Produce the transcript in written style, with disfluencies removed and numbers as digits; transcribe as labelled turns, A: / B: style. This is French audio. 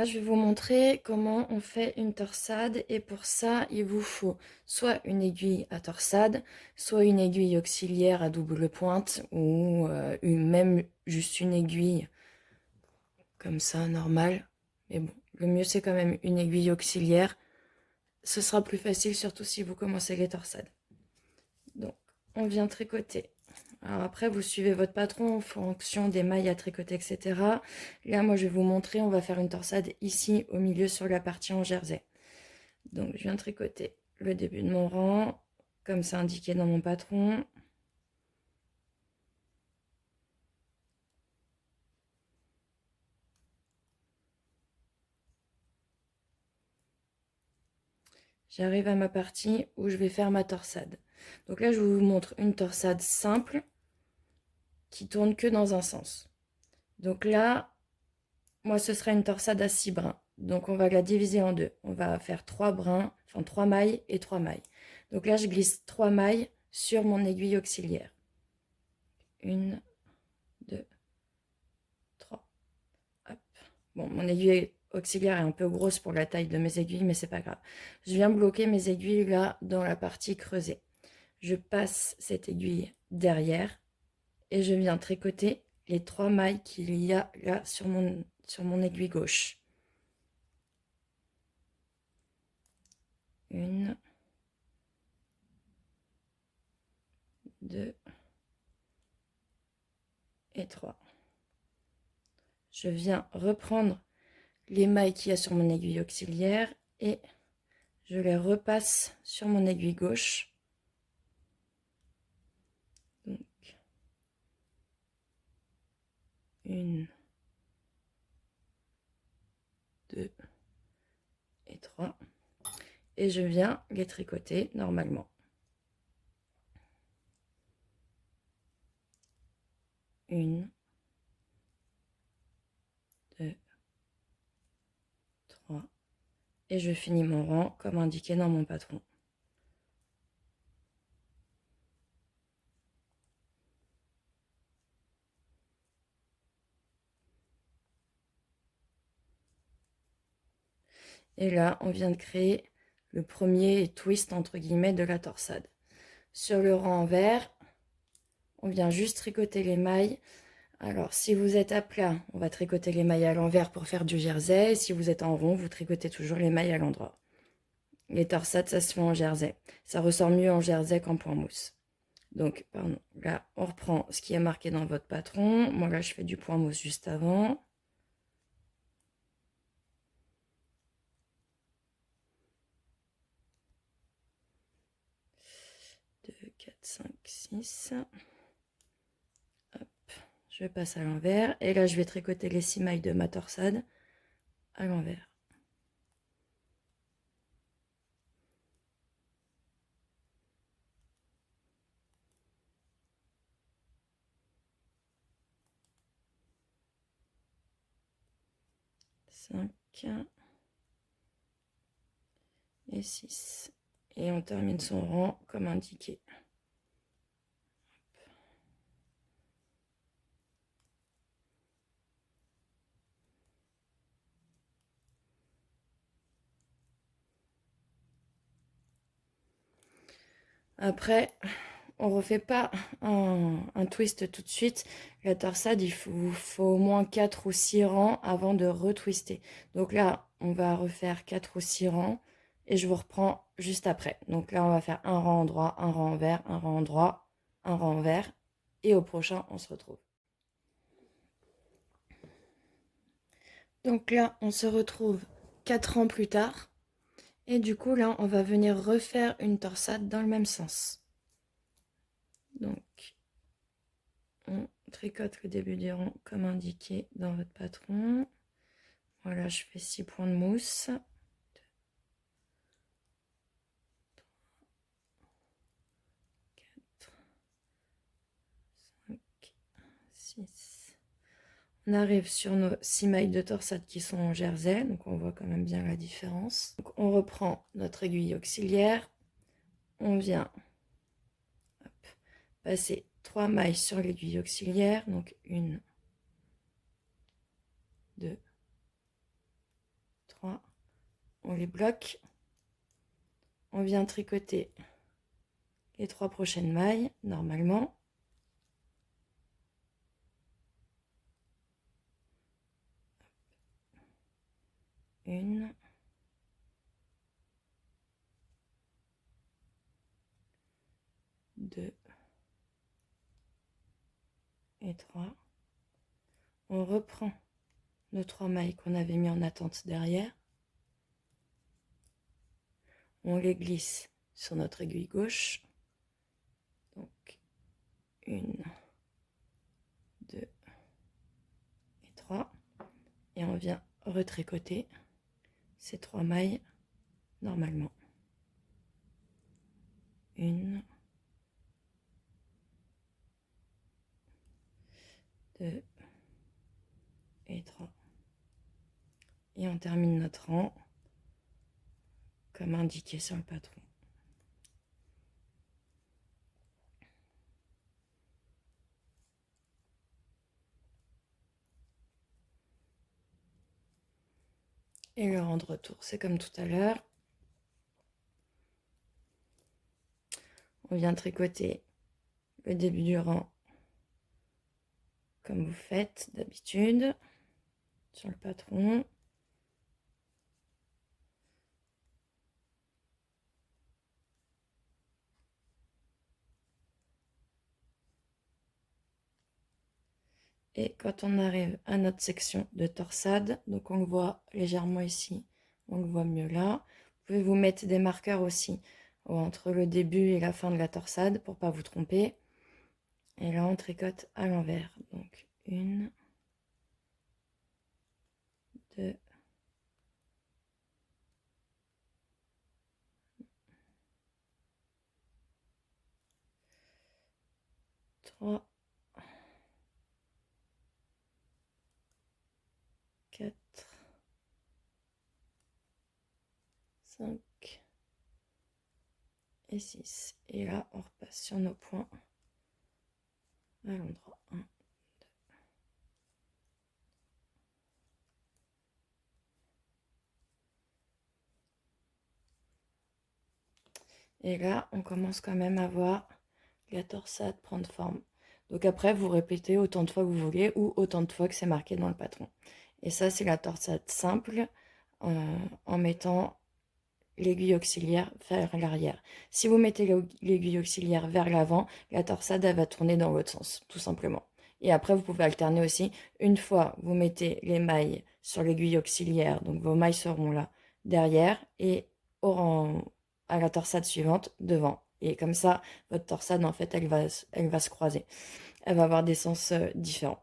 A: Là, je vais vous montrer comment on fait une torsade et pour ça, il vous faut soit une aiguille à torsade, soit une aiguille auxiliaire à double pointe ou même juste une aiguille comme ça, normale. Mais bon, le mieux c'est quand même une aiguille auxiliaire. Ce sera plus facile, surtout si vous commencez les torsades. Donc, on vient tricoter. Alors après, vous suivez votre patron en fonction des mailles à tricoter, etc. Là, moi, je vais vous montrer, on va faire une torsade ici, au milieu, sur la partie en jersey. Donc, je viens tricoter le début de mon rang, comme c'est indiqué dans mon patron. J'arrive à ma partie où je vais faire ma torsade. Donc là, je vous montre une torsade simple qui tourne que dans un sens. Donc là, moi, ce sera une torsade à 6 brins. Donc, on va la diviser en deux. On va faire 3 brins, enfin 3 mailles et 3 mailles. Donc là, je glisse 3 mailles sur mon aiguille auxiliaire. 1, 2, 3. Hop. Bon, mon aiguille auxiliaire est un peu grosse pour la taille de mes aiguilles, mais c'est pas grave. Je viens bloquer mes aiguilles là dans la partie creusée. Je passe cette aiguille derrière et je viens tricoter les 3 mailles qu'il y a là sur mon aiguille gauche. 1, 2 et 3. Je viens reprendre les mailles qu'il y a sur mon aiguille auxiliaire et je les repasse sur mon aiguille gauche. Donc, 1, 2 et 3. Et je viens les tricoter normalement. 1, 2, 3. Et je finis mon rang comme indiqué dans mon patron. Et là, on vient de créer le premier twist entre guillemets de la torsade. Sur le rang envers, on vient juste tricoter les mailles. Alors, si vous êtes à plat, on va tricoter les mailles à l'envers pour faire du jersey. Si vous êtes en rond, vous tricotez toujours les mailles à l'endroit. Les torsades, ça se fait en jersey. Ça ressort mieux en jersey qu'en point mousse. Donc, pardon, là, on reprend ce qui est marqué dans votre patron. Moi, là, je fais du point mousse juste avant. 2, 4, 5, 6. Hop, je passe à l'envers. Et là, je vais tricoter les 6 mailles de ma torsade à l'envers. Cinq et 6. Et on termine son rang comme indiqué. Après, on refait pas un twist tout de suite. La torsade, il faut au moins 4 ou 6 rangs avant de retwister. Donc là, on va refaire 4 ou 6 rangs et je vous reprends juste après. Donc là, on va faire un rang en droit, un rang envers, un rang en droit, un rang envers. Et au prochain, on se retrouve. Donc là, on se retrouve 4 rangs plus tard. Et du coup, là, on va venir refaire une torsade dans le même sens. Donc, on tricote le début du rang comme indiqué dans votre patron. Voilà, je fais 6 points de mousse. 4, 5, 6. On arrive sur nos 6 mailles de torsade qui sont en jersey, donc on voit quand même bien la différence. Donc on reprend notre aiguille auxiliaire, on vient passer 3 mailles sur l'aiguille auxiliaire, donc 1, 2, on les bloque. On vient tricoter les 3 prochaines mailles, normalement. Une. Deux. Et 3. On reprend nos 3 mailles qu'on avait mis en attente derrière. On les glisse sur notre aiguille gauche. Donc, 1, 2 et 3. Et on vient retricoter ces 3 mailles normalement. 1, 2 et 3. Et on termine notre rang comme indiqué sur le patron. Et le rang de retour, c'est comme tout à l'heure. On vient tricoter le début du rang comme vous faites d'habitude sur le patron. Et quand on arrive à notre section de torsade, donc on le voit légèrement ici, on le voit mieux là. Vous pouvez vous mettre des marqueurs aussi entre le début et la fin de la torsade pour pas vous tromper. Et là on tricote à l'envers. Donc 1, 2, 3, 4, 5 et 6. Et là, on repasse sur nos points à l'endroit 1, 2. Et là, on commence quand même à voir la torsade prendre forme. Donc après, vous répétez autant de fois que vous voulez ou autant de fois que c'est marqué dans le patron. Et ça, c'est la torsade simple en mettant l'aiguille auxiliaire vers l'arrière. Si vous mettez l'aiguille auxiliaire vers l'avant, la torsade elle va tourner dans l'autre sens, tout simplement. Et après, vous pouvez alterner aussi. Une fois, vous mettez les mailles sur l'aiguille auxiliaire, donc vos mailles seront là derrière et à la torsade suivante devant. Et comme ça, votre torsade, en fait, elle va se croiser. Elle va avoir des sens différents.